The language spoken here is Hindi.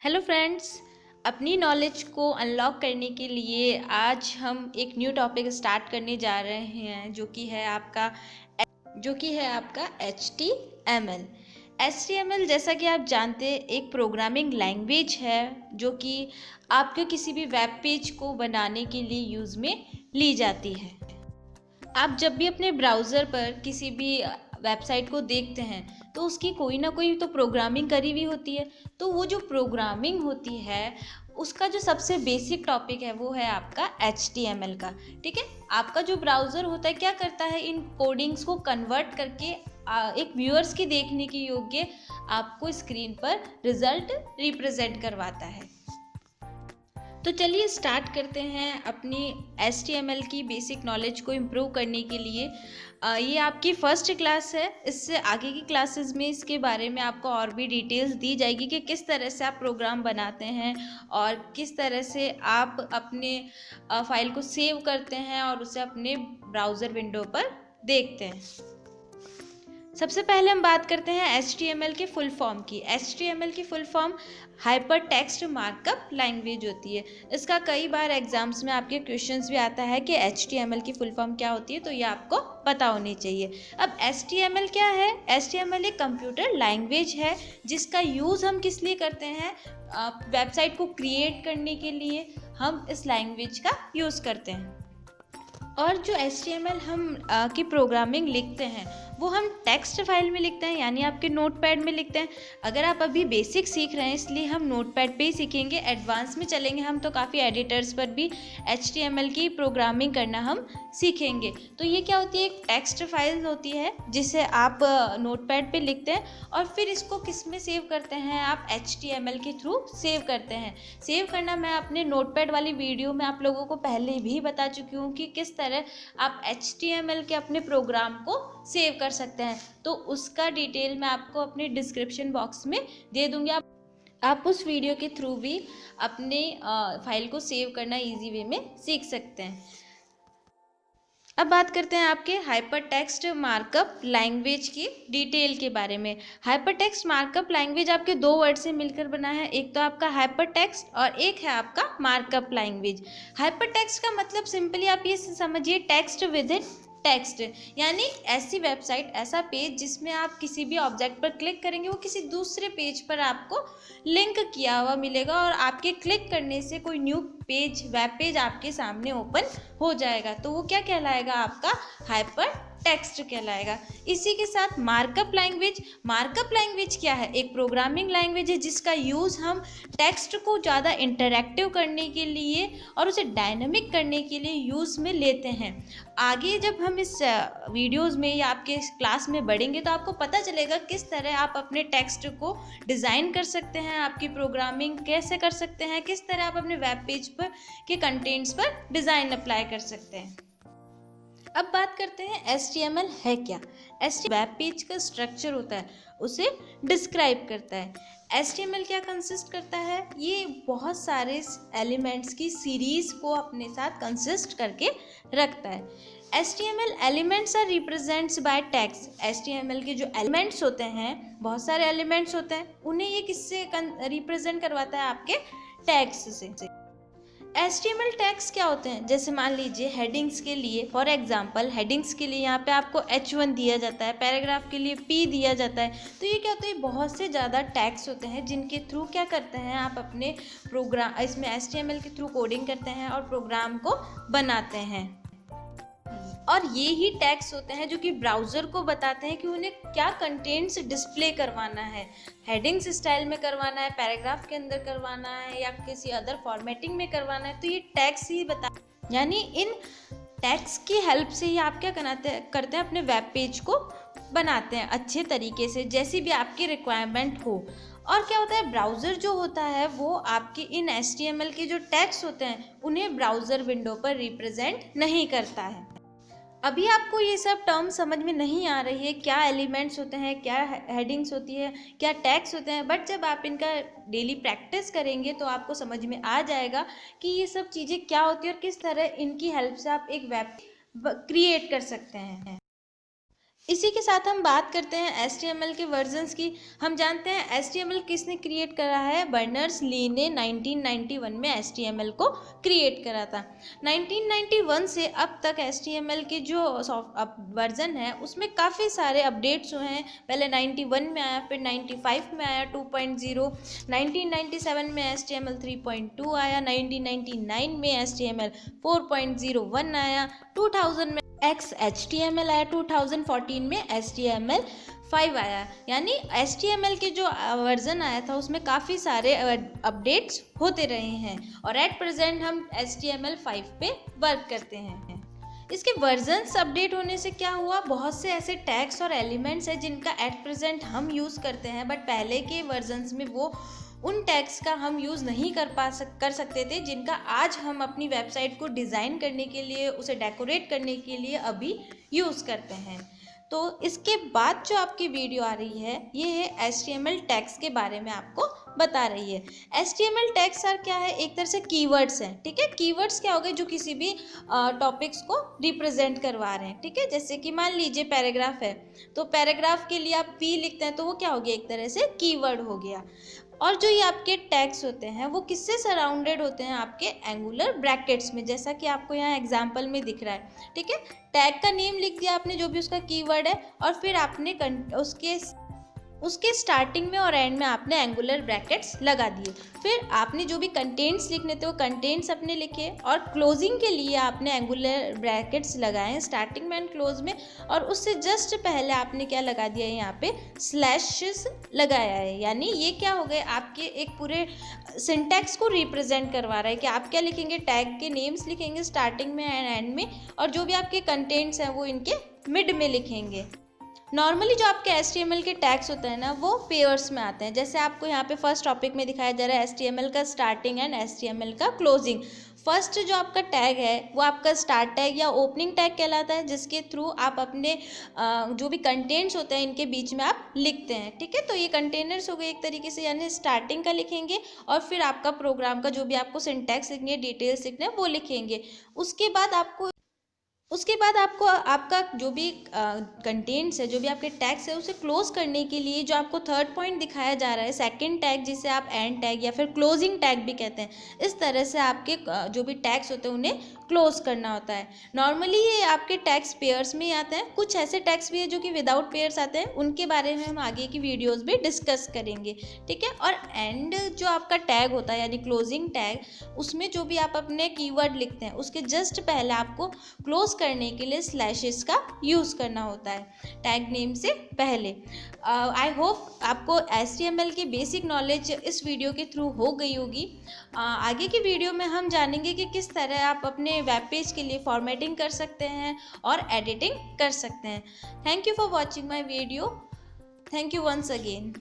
Hello friends. अपनी नॉलेज को अनलॉक करने के लिए आज हम एक न्यू टॉपिक स्टार्ट करने जा रहे हैं जो कि है आपका HTML। HTML जैसा कि आप जानते हैं एक प्रोग्रामिंग लैंग्वेज है जो कि आपके किसी भी वेब पेज को बनाने के लिए यूज़ में ली जाती है। आप जब भी अपने ब्राउज़र पर किसी भी वेबसाइट को देखते हैं तो उसकी कोई ना कोई तो प्रोग्रामिंग करी हुई होती है। तो वो जो प्रोग्रामिंग होती है उसका जो सबसे बेसिक टॉपिक है वो है आपका HTML का। ठीक है, आपका जो ब्राउज़र होता है क्या करता है, इन कोडिंग्स को कन्वर्ट करके एक व्यूअर्स की देखने के योग्य आपको स्क्रीन पर रिजल्ट रिप्रेजेंट करवाता है। तो चलिए स्टार्ट करते हैं अपनी HTML की बेसिक नॉलेज को इम्प्रूव करने के लिए। ये आपकी फर्स्ट क्लास है। इससे आगे की क्लासेस में इसके बारे में आपको और भी डिटेल्स दी जाएगी कि किस तरह से आप प्रोग्राम बनाते हैं और किस तरह से आप अपने फाइल को सेव करते हैं और उसे अपने ब्राउज़र विंडो पर देखते हैं। सबसे पहले हम बात करते हैं HTML के फुल फॉर्म की। HTML की full form hyper text markup language होती है। इसका कई बार एग्जाम्स में आपके क्वेश्चंस भी आता है कि HTML की फुल फॉर्म क्या होती है, तो ये आपको पता होनी चाहिए। अब HTML क्या है? HTML एक कंप्यूटर लैंग्वेज है जिसका यूज़ हम किस लिए करते हैं, वेबसाइट को क्रिएट करने के लिए हम इस लैंग्वेज का यूज़ करते हैं। और जो HTML हम की प्रोग्रामिंग लिखते हैं वो हम टेक्स्ट फाइल में लिखते हैं, यानी आपके नोटपैड में लिखते हैं। अगर आप अभी बेसिक सीख रहे हैं इसलिए हम नोटपैड पे ही सीखेंगे। एडवांस में चलेंगे हम तो काफ़ी एडिटर्स पर भी HTML की प्रोग्रामिंग करना हम सीखेंगे। तो ये क्या होती है, एक टेक्स्ट फाइल होती है जिसे आप नोटपैड पे लिखते हैं और फिर इसको किस में सेव करते हैं, आप HTML के थ्रू सेव करते हैं। सेव करना मैं अपने नोटपैड वाली वीडियो में आप लोगों को पहले भी बता चुकी हूँ कि किस तरह आप HTML के अपने प्रोग्राम को सेव कर सकते हैं। तो उसका डिटेल मैं आपको अपने डिस्क्रिप्शन बॉक्स में दे दूँगी। आप उस वीडियो के थ्रू भी अपने फाइल को सेव करना इजी वे में सीख सकते हैं। अब बात करते हैं आपके हाइपर टेक्स्ट मार्कअप लैंग्वेज की डिटेल के बारे में। हाइपर टेक्स्ट मार्कअप लैंग्वेज आपके दो वर्ड से मिलकर बना है, एक तो आपका हाइपर टेक्स्ट और एक है आपका मार्कअप लैंग्वेज। हाइपर टेक्स्ट का मतलब सिंपली आप ये समझिए टेक्स्ट विद इन टेक्स्ट, यानी ऐसी वेबसाइट, ऐसा पेज जिसमें आप किसी भी ऑब्जेक्ट पर क्लिक करेंगे वो किसी दूसरे पेज पर आपको लिंक किया हुआ मिलेगा और आपके क्लिक करने से कोई न्यू पेज, वेब पेज आपके सामने ओपन हो जाएगा। तो वो क्या कहलाएगा, आपका हाइपर टेक्स्ट कहलाएगा। इसी के साथ मार्कअप लैंग्वेज। मार्कअप लैंग्वेज क्या है, एक प्रोग्रामिंग लैंग्वेज है जिसका यूज़ हम टेक्स्ट को ज़्यादा इंटरैक्टिव करने के लिए और उसे डायनामिक करने के लिए यूज़ में लेते हैं। आगे जब हम इस वीडियोस में या आपके क्लास में बढ़ेंगे तो आपको पता चलेगा किस तरह आप अपने टेक्स्ट को डिज़ाइन कर सकते हैं, आपकी प्रोग्रामिंग कैसे कर सकते हैं, किस तरह आप अपने वेब पेज पर के कंटेंट्स पर डिज़ाइन अप्लाई कर सकते हैं। अब बात करते हैं HTML है क्या। HTML वेब पेज का स्ट्रक्चर होता है, उसे डिस्क्राइब करता है। HTML क्या कंसिस्ट करता है, ये बहुत सारे एलिमेंट्स की सीरीज को अपने साथ कंसिस्ट करके रखता है। HTML elements are represents by tags. HTML के जो एलिमेंट्स होते हैं, बहुत सारे एलिमेंट्स होते हैं, उन्हें ये किससे रिप्रेजेंट करवाता है, आपके टैग्स से। HTML टैग्स क्या होते हैं, जैसे मान लीजिए हेडिंग्स के लिए, फॉर एग्जांपल हेडिंग्स के लिए यहाँ पे आपको H1 दिया जाता है, पैराग्राफ के लिए P दिया जाता है। तो ये क्या होता है, बहुत से ज़्यादा टैग्स होते हैं जिनके थ्रू क्या करते हैं, आप अपने प्रोग्राम इसमें HTML के थ्रू कोडिंग करते हैं और प्रोग्राम को बनाते हैं। और ये ही टैग्स होते हैं जो कि ब्राउज़र को बताते हैं कि उन्हें क्या कंटेंट्स डिस्प्ले करवाना है, हेडिंग्स स्टाइल में करवाना है, पैराग्राफ के अंदर करवाना है या किसी अदर फॉर्मेटिंग में करवाना है। तो ये टैग्स ही बता, यानी इन टैग्स की हेल्प से ही आप क्या करते हैं, अपने वेब पेज को बनाते हैं अच्छे तरीके से, जैसी भी आपकी रिक्वायरमेंट हो। और क्या होता है, ब्राउज़र जो होता है वो आपके इन HTML के जो टैग्स होते हैं उन्हें ब्राउज़र विंडो पर रिप्रेजेंट नहीं करता है। अभी आपको ये सब टर्म समझ में नहीं आ रही है, क्या एलिमेंट्स होते हैं, क्या हेडिंग्स होती है, क्या टैग्स होते हैं, बट जब आप इनका डेली प्रैक्टिस करेंगे तो आपको समझ में आ जाएगा कि ये सब चीज़ें क्या होती है और किस तरह इनकी हेल्प से आप एक वेब क्रिएट कर सकते हैं। इसी के साथ हम बात करते हैं HTML के वर्जन्स की। हम जानते हैं HTML किसने क्रिएट करा है। बर्नर्स ली ने 1991 में HTML को क्रिएट करा था। 1991 से अब तक HTML के जो वर्जन है उसमें काफ़ी सारे अपडेट्स हुए हैं। पहले 91 में आया, फिर 95 में आया 2.0, 1997 में HTML 3.2 आया, 1999 में HTML 4.01 आया, 2000 में XHTML आया, 2014 में HTML 5 आया। यानी HTML के जो वर्जन आया था उसमें काफ़ी सारे अपडेट्स होते रहे हैं और एट प्रेजेंट हम HTML 5 पे वर्क करते हैं। इसके वर्जन्स अपडेट होने से क्या हुआ, बहुत से ऐसे टैग्स और एलिमेंट्स हैं जिनका एट प्रेजेंट हम यूज़ करते हैं, बट पहले के वर्जन्स में वो उन टैग्स का हम यूज़ नहीं कर सकते थे जिनका आज हम अपनी वेबसाइट को डिज़ाइन करने के लिए, उसे डेकोरेट करने के लिए अभी यूज़ करते हैं। तो इसके बाद जो आपकी वीडियो आ रही है ये है HTML टैग्स के बारे में आपको बता रही है। HTML टैग्स सर क्या है, एक तरह से कीवर्ड्स हैं, ठीक है। कीवर्ड्स क्या हो गए, जो किसी भी टॉपिक्स को रिप्रेजेंट करवा रहे हैं, ठीक है। जैसे कि मान लीजिए पैराग्राफ है, तो पैराग्राफ के लिए आप P लिखते हैं तो वो क्या हो गया, एक तरह से कीवर्ड हो गया। और जो ये आपके टैग्स होते हैं वो किससे सराउंडेड होते हैं, आपके एंगुलर ब्रैकेट्स में, जैसा कि आपको यहाँ एग्जांपल में दिख रहा है, ठीक है। टैग का नेम लिख दिया आपने, जो भी उसका कीवर्ड है, और फिर आपने उसके स्टार्टिंग में और एंड में आपने एंगुलर ब्रैकेट्स लगा दिए। फिर आपने जो भी कंटेंट्स लिखने थे वो कंटेंट्स अपने लिखे, और क्लोजिंग के लिए आपने एंगुलर ब्रैकेट्स लगाए हैं स्टार्टिंग में एंड क्लोज में, और उससे जस्ट पहले आपने क्या लगा दिया है, यहाँ पे स्लैशेस लगाया है। यानी ये क्या हो गए, आपके एक पूरे सिंटैक्स को रिप्रेजेंट करवा रहा है कि आप क्या लिखेंगे, टैग के नेम्स लिखेंगे स्टार्टिंग में एंड एंड में, और जो भी आपके कंटेंट्स हैं वो इनके मिड में लिखेंगे। नॉर्मली जो आपके HTML के टैग्स होते हैं ना वो पेयर्स में आते हैं। जैसे आपको यहाँ पे फर्स्ट टॉपिक में दिखाया जा रहा है HTML का स्टार्टिंग एंड HTML का क्लोजिंग। फर्स्ट जो आपका टैग है वो आपका स्टार्ट टैग या ओपनिंग टैग कहलाता है, जिसके थ्रू आप अपने जो भी कंटेंट्स होते हैं इनके बीच में आप लिखते हैं, ठीक है। तो ये कंटेनर्स हो गए एक तरीके से, यानी स्टार्टिंग का लिखेंगे और फिर आपका प्रोग्राम का जो भी आपको सिंटैक्स लिखनी है, डिटेल्स लिखने हैं वो लिखेंगे। उसके बाद आपको आपका जो भी कंटेंट्स है, जो भी आपके टैग्स है, उसे क्लोज करने के लिए जो आपको थर्ड पॉइंट दिखाया जा रहा है, सेकंड टैग, जिसे आप एंड टैग या फिर क्लोजिंग टैग भी कहते हैं, इस तरह से आपके जो भी टैग्स होते हैं उन्हें क्लोज करना होता है। नॉर्मली ये आपके टैग्स पेयर्स में ही आते हैं, कुछ ऐसे टैग्स भी है जो कि विदाउट पेयर्स आते हैं, उनके बारे में हम आगे की वीडियोज़ में डिस्कस करेंगे, ठीक है। और एंड जो आपका टैग होता है यानी क्लोजिंग टैग, उसमें जो भी आप अपने कीवर्ड लिखते हैं उसके जस्ट पहले आपको क्लोज करने के लिए स्लैशेस का यूज़ करना होता है टैग नेम से पहले। आई होप आपको HTML की बेसिक नॉलेज इस वीडियो के थ्रू हो गई होगी। आगे की वीडियो में हम जानेंगे कि किस तरह आप अपने वेब पेज के लिए फॉर्मेटिंग कर सकते हैं और एडिटिंग कर सकते हैं। Thank you for watching my video. Thank you once again.